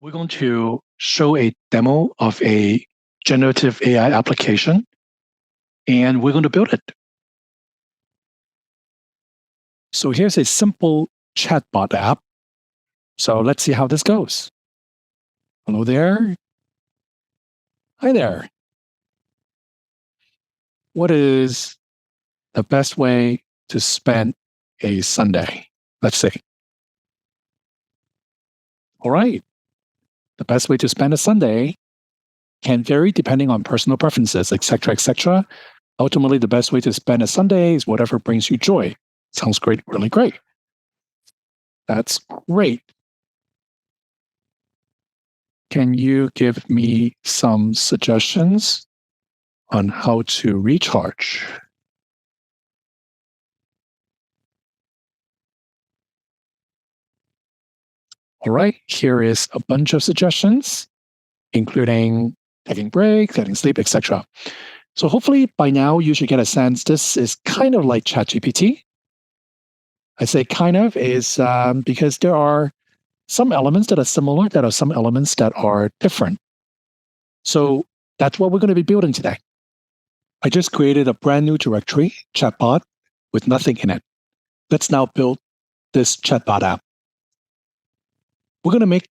We're going to show a demo of a generative AI application, and we're going to build it. So here's a simple chatbot app. So let's see how this goes. Hello there. Hi there. What is the best way to spend a Sunday? Let's see. All right. The best way to spend a Sunday can vary depending on personal preferences, etc., etc. Ultimately, the best way to spend a Sunday is whatever brings you joy. Sounds great, really great. That's great. Can you give me some suggestions on how to recharge? All right, here is a bunch of suggestions, including taking breaks, getting sleep, etc. So hopefully by now you should get a sense this is kind of like ChatGPT. I say kind of is because there are some elements that are similar, there are some elements that are different. So that's what we're going to be building today. I just created a brand new directory, chatbot, with nothing in it. Let's now build this chatbot app. We're going to make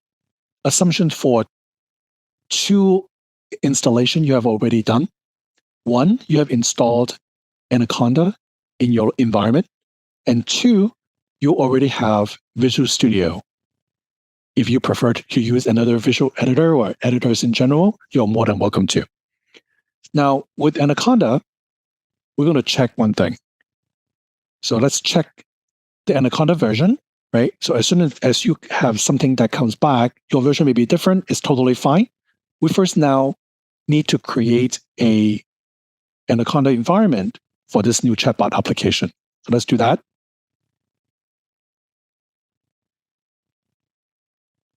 assumptions for two installations you have already done. One, you have installed Anaconda in your environment. And two, you already have Visual Studio. If you prefer to use another visual editor or editors in general, you're more than welcome to. Now, with Anaconda, we're going to check one thing. So let's check the Anaconda version, right? So as soon as you have something that comes back, your version may be different. It's totally fine. We first now need to create a Anaconda environment for this new chatbot application. So let's do that.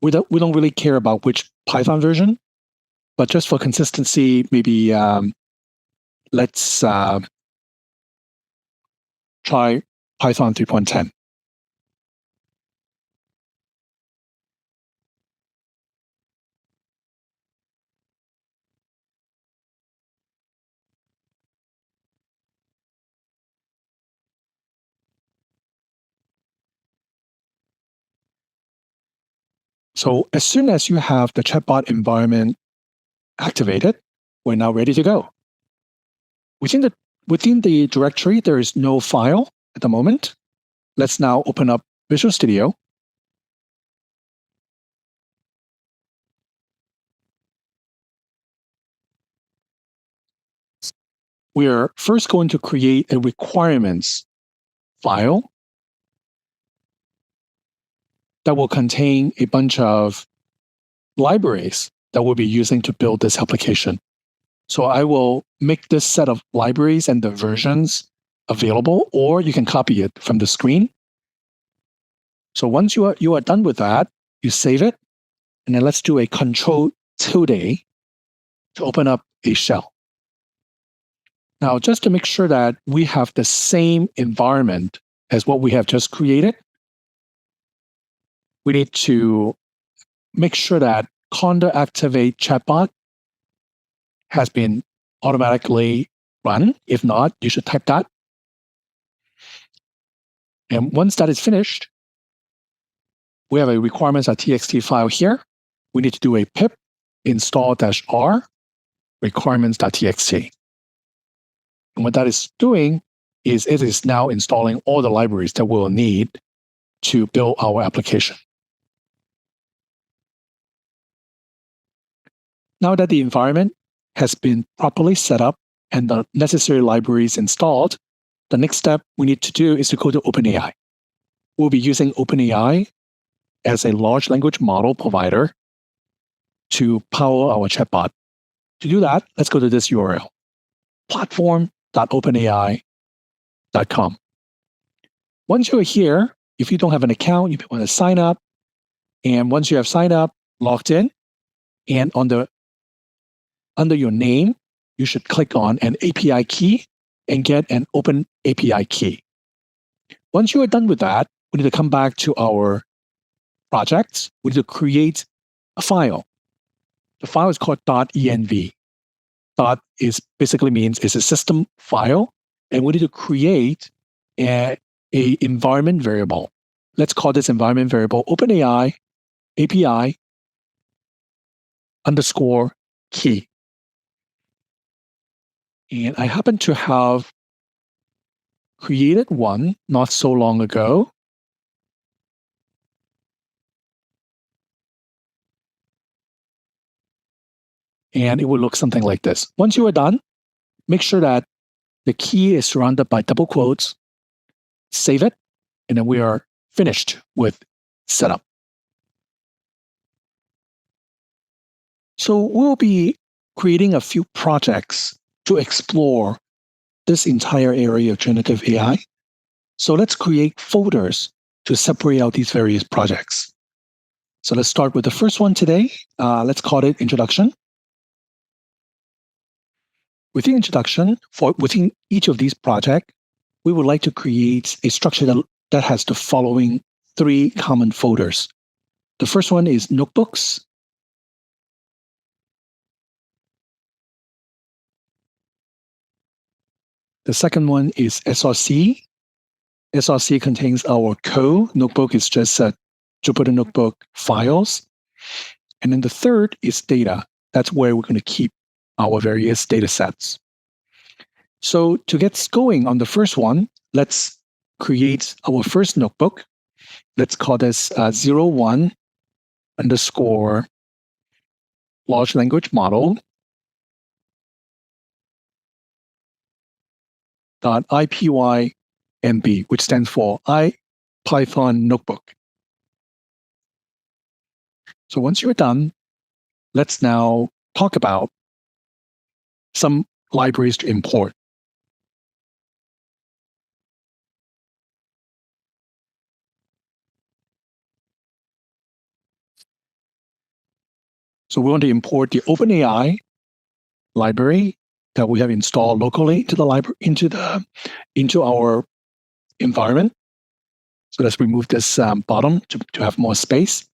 We don't really care about which Python version, but just for consistency, maybe let's try Python 3.10. So as soon as you have the chatbot environment activated, we're now ready to go. Within the directory, there is no file at the moment. Let's now open up Visual Studio. We are first going to create a requirements file that will contain a bunch of libraries that we'll be using to build this application. So I will make this set of libraries and the versions available, or you can copy it from the screen. So once you are done with that, you save it, and then let's do a Control tilde to open up a shell. Now, just to make sure that we have the same environment as what we have just created, we need to make sure that Conda Activate Chatbot has been automatically run. If not, you should type that. And once that is finished, we have a requirements.txt file here. We need to do a pip install-r requirements.txt. And what that is doing is it is now installing all the libraries that we'll need to build our application. Now that the environment has been properly set up and the necessary libraries installed, the next step we need to do is to go to OpenAI. We'll be using OpenAI as a large language model provider to power our chatbot. To do that, let's go to this URL, platform.openai.com. Once you're here, if you don't have an account, you want to sign up. And once you have signed up, logged in, and under your name, you should click on an API key and get an Open API key. Once you are done with that, we need to come back to our projects. We need to create a file. The file is called .env. Dot is basically means it's a system file, and we need to create a environment variable. Let's call this environment variable OpenAI API underscore key. And I happen to have created one not so long ago. And it will look something like this. Once you are done, make sure that the key is surrounded by double quotes, save it, and then we are finished with setup. So we'll be creating a few projects to explore this entire area of generative AI. So let's create folders to separate out these various projects. So let's start with the first one today. Let's call it Introduction. Within Introduction, within each of these projects, we would like to create a structure that has the following 3 common folders. The first one is Notebooks. The second one is SRC. SRC contains our code. Notebook is just Jupyter Notebook files. And then the third is data. That's where we're going to keep our various data sets. So to get going on the first one, let's create our first notebook. Let's call this 01 underscore large language model .ipynb, which stands for IPython Notebook. So once you're done, let's now talk about some libraries to import. So we want to import the OpenAI library that we have installed locally to the library into our environment. So let's remove this bottom to have more space.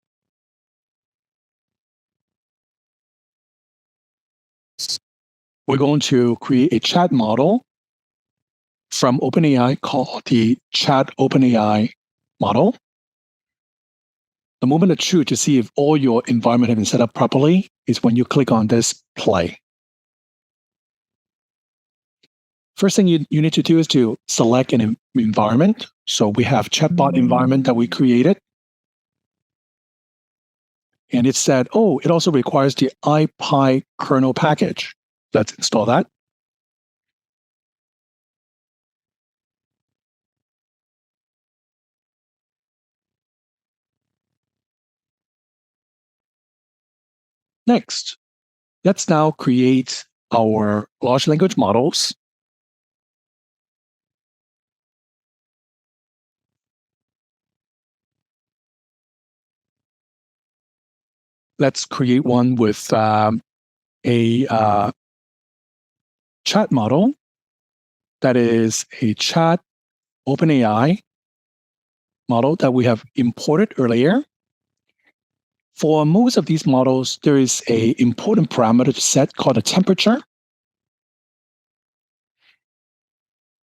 We're going to create a chat model from OpenAI called the Chat OpenAI model. The moment of truth to see if all your environment has been set up properly is when you click on this play. First thing you need to do is to select an environment. So we have chatbot environment that we created. And it said, oh, it also requires the IPy kernel package. Let's install that. Next, let's now create our large language models. Let's create one with a chat model that is a chat OpenAI model that we have imported earlier. For most of these models, there is an important parameter to set called a temperature.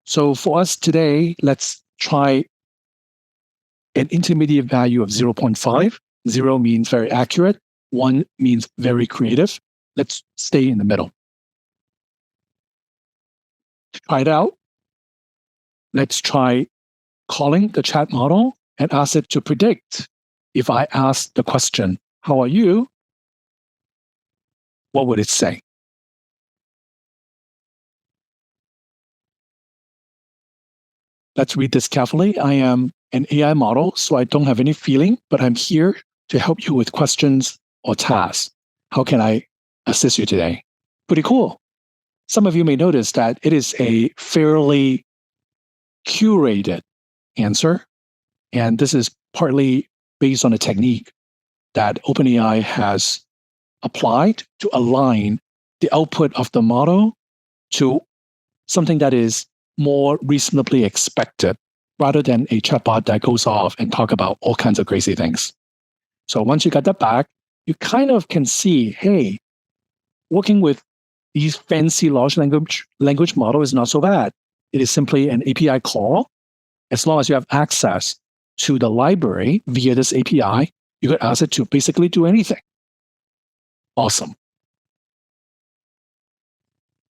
So for us today, let's try an intermediate value of 0.5. 0 means very accurate. 1 means very creative. Let's stay in the middle. To try it out, let's try calling the chat model and ask it to predict. If I ask the question, how are you? What would it say? Let's read this carefully. I am an AI model, so I don't have any feeling, but I'm here to help you with questions or tasks. How can I assist you today? Pretty cool. Some of you may notice that it is a fairly curated answer, and this is partly based on a technique that OpenAI has applied to align the output of the model to something that is more reasonably expected rather than a chatbot that goes off and talk about all kinds of crazy things. So once you got that back, you kind of can see, hey, working with these fancy large language model is not so bad. It is simply an API call. As long as you have access to the library via this API, you could ask it to basically do anything. Awesome.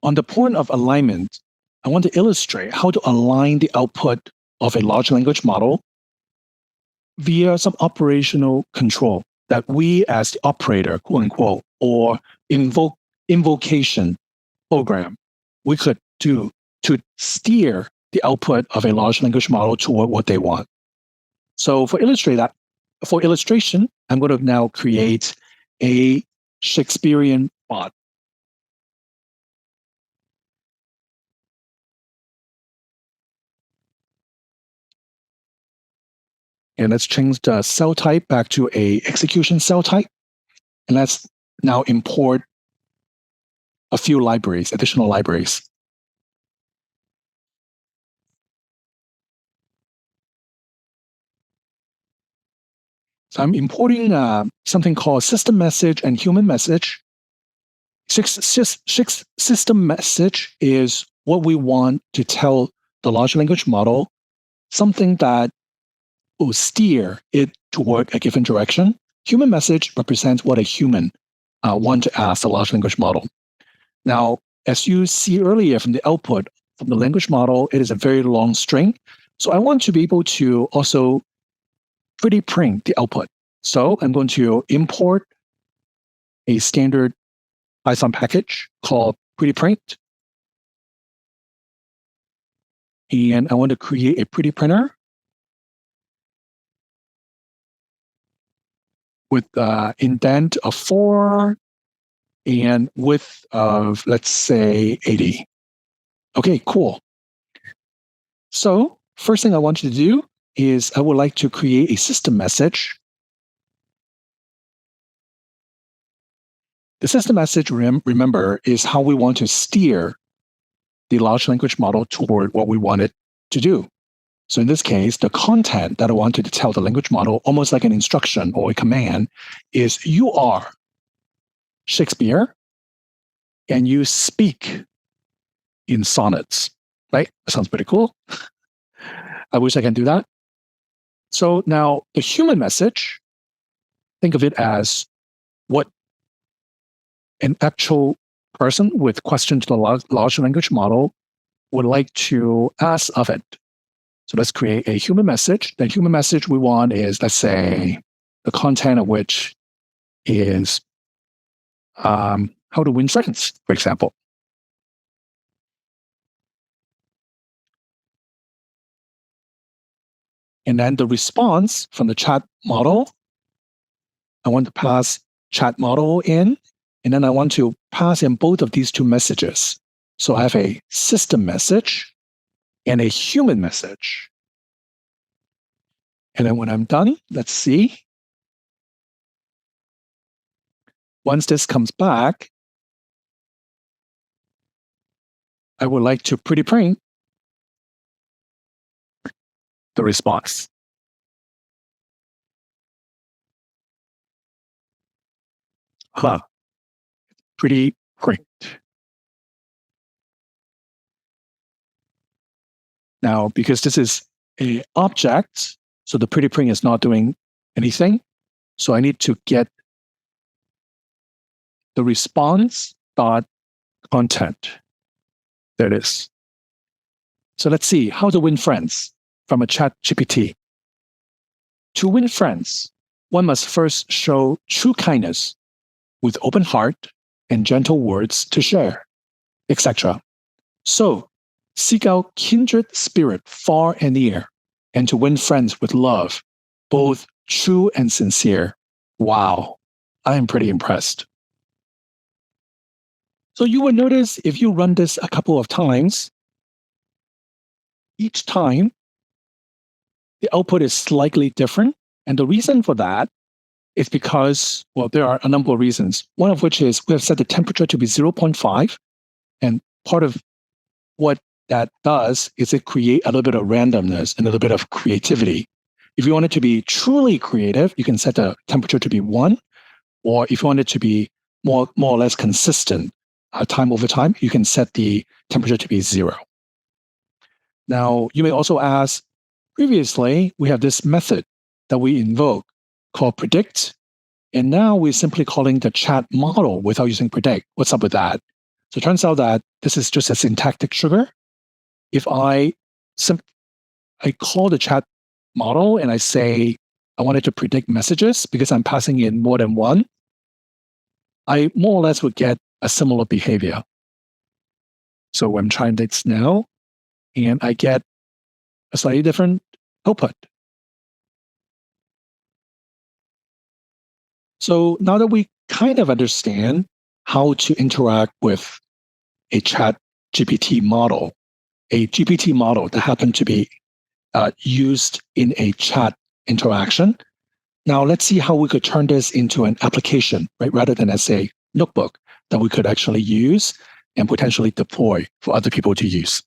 On the point of alignment, I want to illustrate how to align the output of a large language model via some operational control that we as the operator, quote unquote, or invocation program, we could do to steer the output of a large language model toward what they want. So for illustration, I'm going to now create a Shakespearean bot. And let's change the cell type back to a execution cell type. And let's now import a few libraries, additional libraries. So I'm importing something called system message and human message. System message is what we want to tell the large language model, something that will steer it toward a given direction. Human message represents what a human want to ask the large language model. Now, as you see earlier from the output from the language model, it is a very long string. So I want to be able to also pretty print the output. So I'm going to import a standard Python package called pretty print. And I want to create a pretty printer with indent of 4 and width of, let's say, 80. Okay, cool. So first thing I want you to do is I would like to create a system message. The system message, remember, is how we want to steer the large language model toward what we want it to do. So in this case, the content that I wanted to tell the language model, almost like an instruction or a command, is you are Shakespeare and you speak in sonnets, right? That sounds pretty cool. I wish I can do that. So now the human message, think of it as what an actual person with question to the large language model would like to ask of it. So let's create a human message. The human message we want is, let's say, the content of which is how to win friends, for example. And then the response from the chat model, I want to pass chat model in, and then I want to pass in both of these two messages. So I have a system message and a human message. And then when I'm done, let's see. Once this comes back, I would like to pretty print the response. Pretty print. Now, because this is an object, so the pretty print is not doing anything. So I need to get the response dot content. There it is. So let's see how to win friends from a chat GPT. To win friends, one must first show true kindness with open heart and gentle words to share, etc. So seek out kindred spirit far and near, and to win friends with love, both true and sincere. Wow, I am pretty impressed. So you will notice if you run this a couple of times, each time the output is slightly different. And the reason for that is because, well, there are a number of reasons. One of which is we have set the temperature to be 0.5. And part of what that does is it create a little bit of randomness and a little bit of creativity. If you want it to be truly creative, you can set the temperature to be 1. or if you want it to be more or less consistent time over time, you can set the temperature to be 0. Now, you may also ask, previously, we have this method that we invoke called predict, and now we're simply calling the chat model without using predict. What's up with that? So it turns out that this is just a syntactic trigger. If I call the chat model and I say I want it to predict messages because I'm passing in more than one, I more or less would get a similar behavior. So I'm trying this now, and I get a slightly different output. So now that we kind of understand how to interact with a chat GPT model, a GPT model that happened to be used in a chat interaction, now let's see how we could turn this into an application, right? Rather than as a notebook that we could actually use and potentially deploy for other people to use.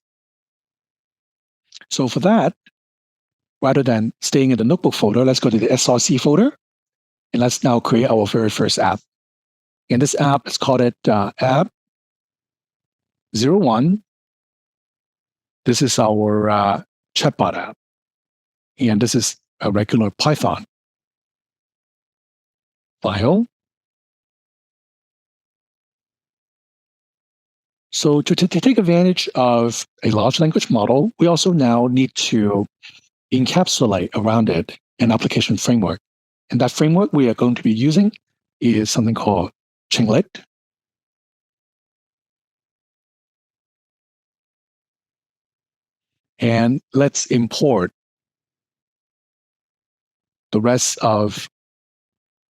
So for that, rather than staying in the notebook folder, let's go to the SRC folder, and let's now create our very first app. And this app, let's call it app 01. This is our chatbot app. And this is a regular Python file. So to take advantage of a large language model, we also now need to encapsulate around it an application framework. And that framework we are going to be using is something called Chainlit. And let's import the rest of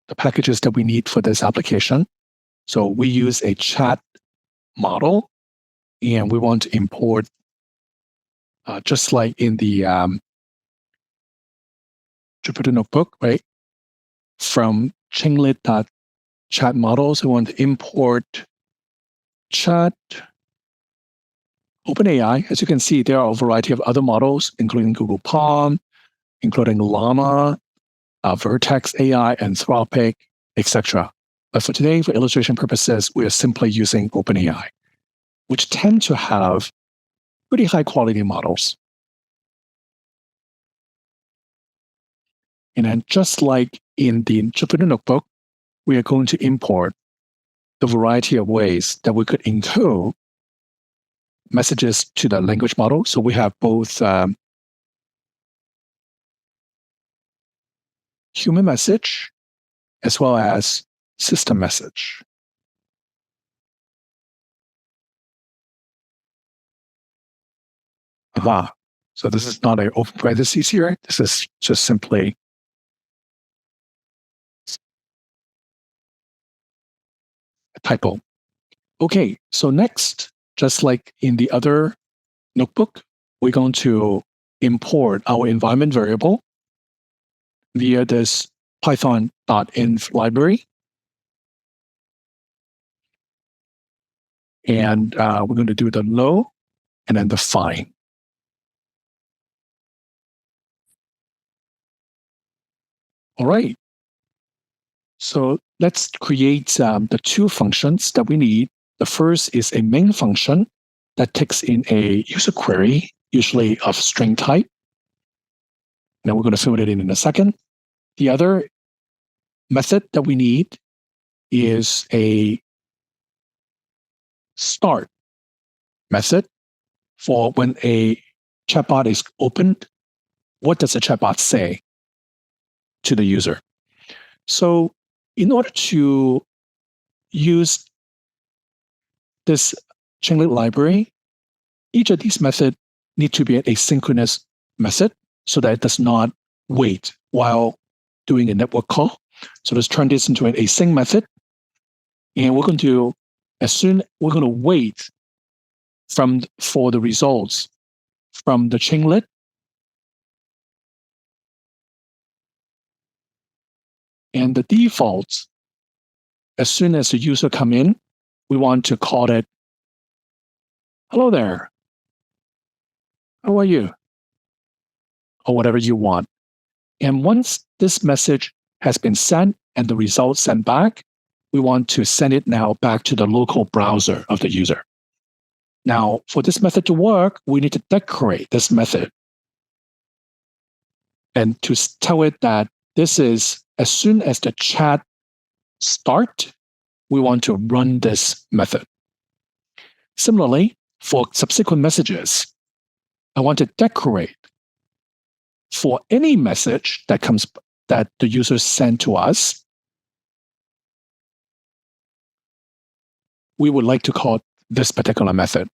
the packages that we need for this application. So we use a chat model, and we want to import, just like in the Jupyter Notebook, right? From Chainlit.chat models, we want to import chat OpenAI. As you can see, there are a variety of other models, including Google Palm, including Llama, Vertex AI, Anthropic, etc. But for today, for illustration purposes, we are simply using OpenAI, which tend to have pretty high quality models. And then just like in the Jupyter Notebook, we are going to import the variety of ways that we could encode messages to the language model. So we have both human message as well as system message. Aha. So this is not an open parentheses here. This is just simply a typo. Okay, so next, just like in the other notebook, we're going to import our environment variable via this python.env library. And we're going to do the low and then the fine. All right. So let's create the two functions that we need. The first is a main function that takes in a user query, usually of string type. Now we're going to fill it in a second. The other method that we need is a start method for when a chatbot is opened. What does the chatbot say to the user? So in order to use this Chainlit library, each of these methods need to be an asynchronous method so that it does not wait while doing a network call. So let's turn this into an async method. And we're going to wait for the results from the Chainlit. And the default, as soon as the user come in, we want to call it, hello there, how are you? Or whatever you want. And once this message has been sent and the results sent back, we want to send it now back to the local browser of the user. Now, for this method to work, we need to decorate this method and to tell it that this is as soon as the chat start, we want to run this method. Similarly, for subsequent messages, I want to decorate for any message that the user sent to us. We would like to call this particular method.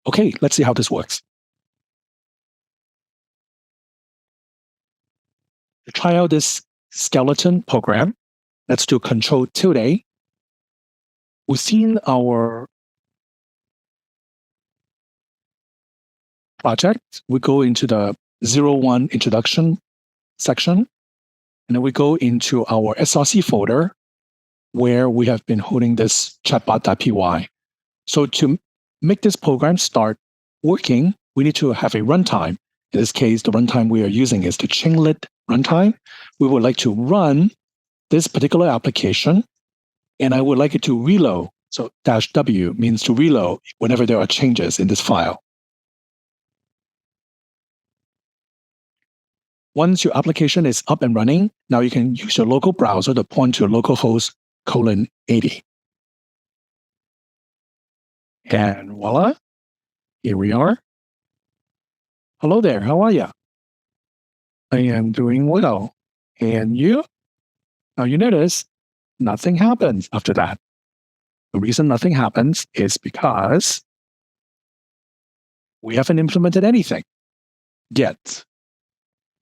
Okay, let's see how this works. To try out this skeleton program, let's do Control tilde. Within our project, we go into the 01 introduction section, and then we go into our SRC folder where we have been holding this chatbot.py. So to make this program start working, we need to have a runtime. In this case, the runtime we are using is the Chainlit runtime. We would like to run this particular application, and I would like it to reload. So -w means to reload whenever there are changes in this file. Once your application is up and running, now you can use your local browser to point to localhost :80. And voila, here we are. Hello there, how are you? I am doing well. And you? Now you notice nothing happens after that. The reason nothing happens is because we haven't implemented anything yet.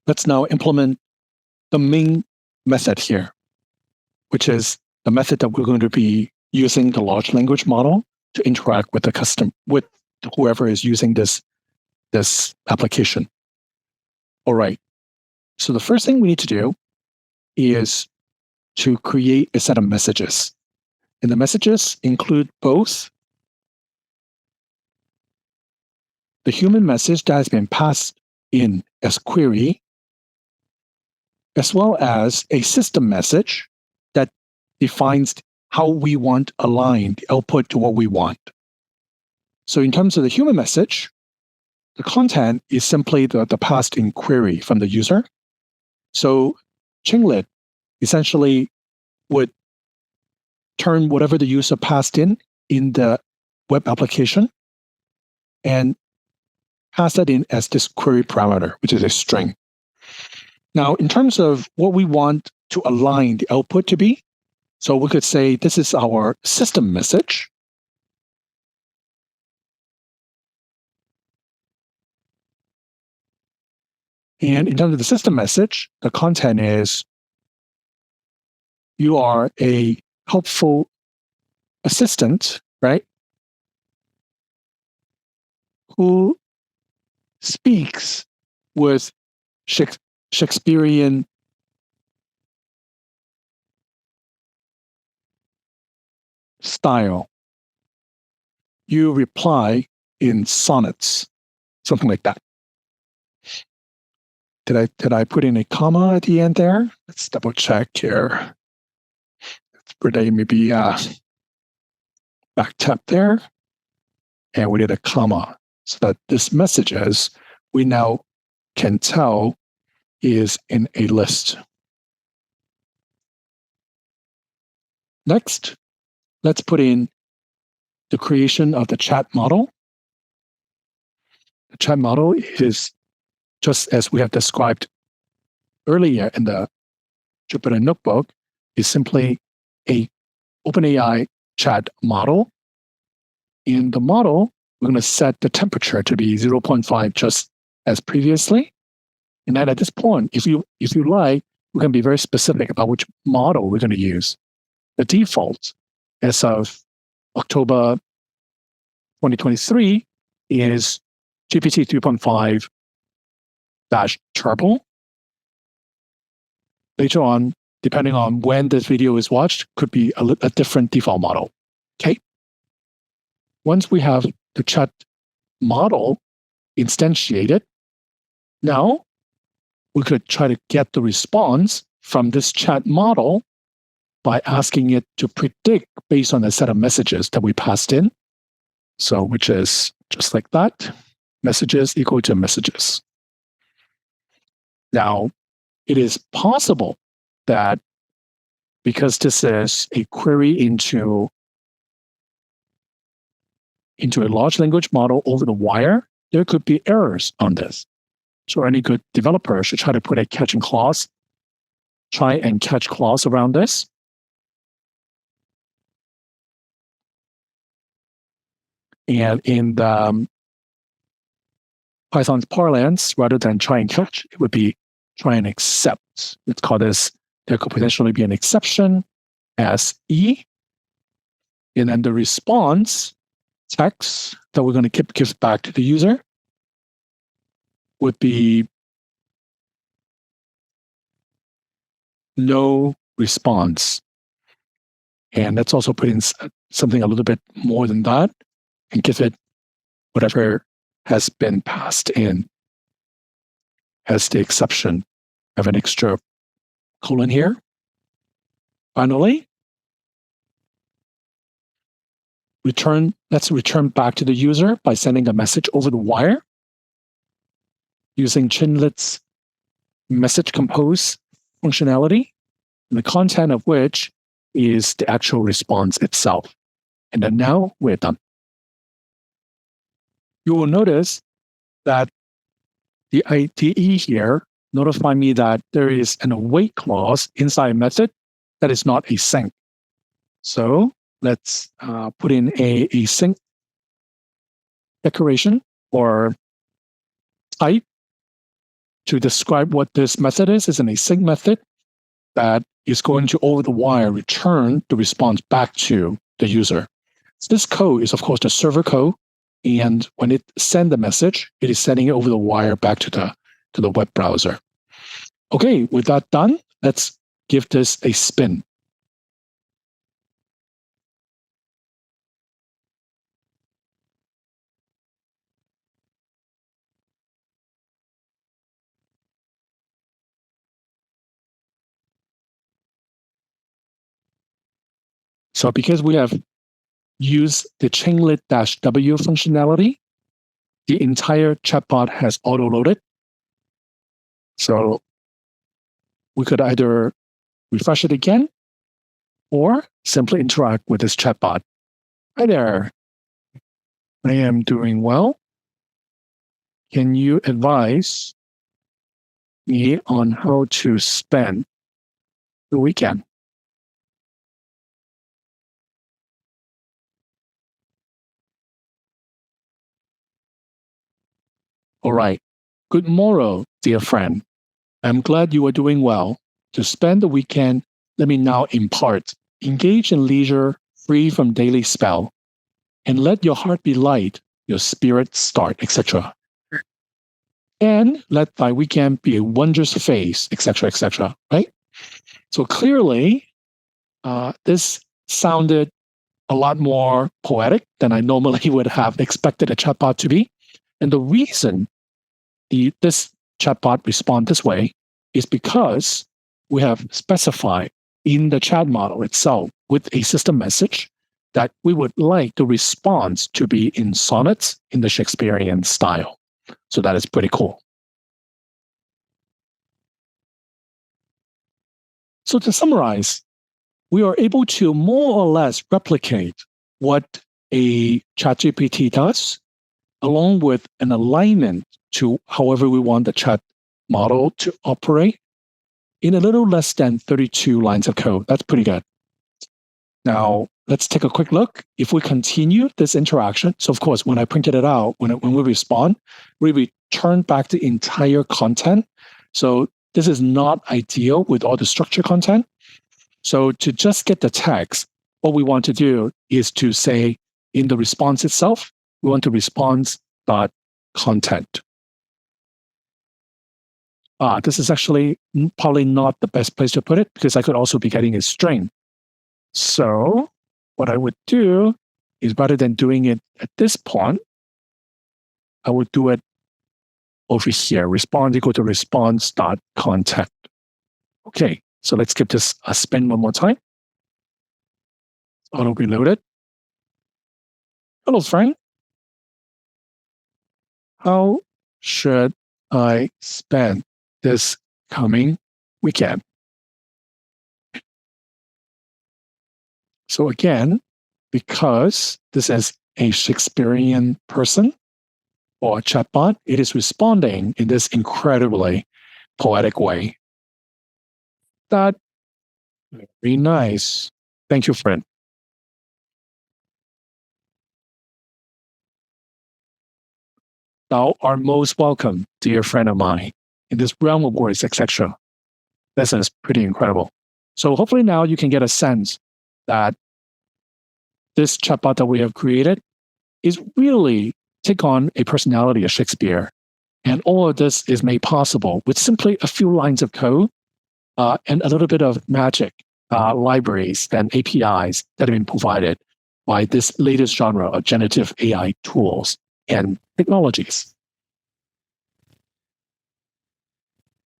Let's now implement the main method here, which is the method that we're going to be using the large language model to interact with with whoever is using this application. All right. So the first thing we need to do is to create a set of messages. And the messages include both the human message that has been passed in as query, as well as a system message that defines how we want align the output to what we want. So in terms of the human message, the content is simply the passed in query from the user. So Chainlit essentially would turn whatever the user passed in the web application and pass that in as this query parameter, which is a string. Now, in terms of what we want to align the output to be, so we could say this is our system message. And in terms of the system message, the content is you are a helpful assistant, right? Who speaks with Shakespearean style. You reply in sonnets, something like that. Did I put in a comma at the end there? Let's double check here. Let's put a maybe back tap there, and we did a comma so that this messages we now can tell is in a list. Next, let's put in the creation of the chat model. The chat model is just as we have described earlier in the Jupyter Notebook, is simply a OpenAI chat model. In the model, we're going to set the temperature to be 0.5 just as previously. And then at this point, if you like, we can be very specific about which model we're going to use. The default as of October 2023 is GPT 3.5 Turbo. Later on, depending on when this video is watched, could be a different default model. Okay. Once we have the chat model instantiated, now we could try to get the response from this chat model by asking it to predict based on a set of messages that we passed in. So, which is just like that, messages equal to messages. Now, it is possible that because this is a query into a large language model over the wire, there could be errors on this. So any good developer should try to put a catching clause, try and catch clause around this. And in the Python's parlance, rather than try and catch, it would be try and accept. Let's call this, there could potentially be an exception as E. And then the response text that we're going to give back to the user would be no response. And let's also put in something a little bit more than that and give it whatever has been passed in as the exception. I have an extra colon here. Finally, let's return back to the user by sending a message over the wire using Chainlit's message compose functionality, the content of which is the actual response itself. And then now we're done. You will notice that the IDE here notify me that there is an await clause inside a method that is not async. So let's put in a async declaration or type to describe what this method is. It's an async method that is going to, over the wire, return the response back to the user. So this code is, of course, the server code. And when it sends the message, it is sending it over the wire back to the web browser. Okay, with that done, let's give this a spin. So because we have used the Chainlit-W functionality, the entire chatbot has auto-loaded. So we could either refresh it again or simply interact with this chatbot. Hi there. I am doing well. Can you advise me on how to spend the weekend? All right. Good morrow, dear friend. I'm glad you are doing well. To spend the weekend, let me now impart. Engage in leisure, free from daily spell, and let your heart be light, your spirit start, etc. And let thy weekend be a wondrous phase, etc., etc. Right? So clearly, this sounded a lot more poetic than I normally would have expected a chatbot to be. And the reason this chatbot responds this way is because we have specified in the chat model itself with a system message that we would like the response to be in sonnets in the Shakespearean style. So that is pretty cool. So to summarize, we are able to more or less replicate what a ChatGPT does, along with an alignment to however we want the chat model to operate in a little less than 32 lines of code. That's pretty good. Now, let's take a quick look. If we continue this interaction, so of course, when I printed it out, when we respond, we return back the entire content. So this is not ideal with all the structured content. So to just get the text, what we want to do is to say in the response itself, we want to response.content. This is actually probably not the best place to put it because I could also be getting a string. So what I would do is rather than doing it at this point, I would do it over here, response equal to response.content. Okay, so let's give this a spin one more time. Auto reloaded. Hello, friend. How should I spend this coming weekend? So again, because this is a Shakespearean person or a chatbot, it is responding in this incredibly poetic way. That very nice. Thank you, friend. Thou art most welcome, dear friend of mine, in this realm of words, etc. This is pretty incredible. So hopefully now you can get a sense that this chatbot that we have created is really take on a personality of Shakespeare. And all of this is made possible with simply a few lines of code and a little bit of magic libraries and APIs that have been provided by this latest genre of generative AI tools and technologies.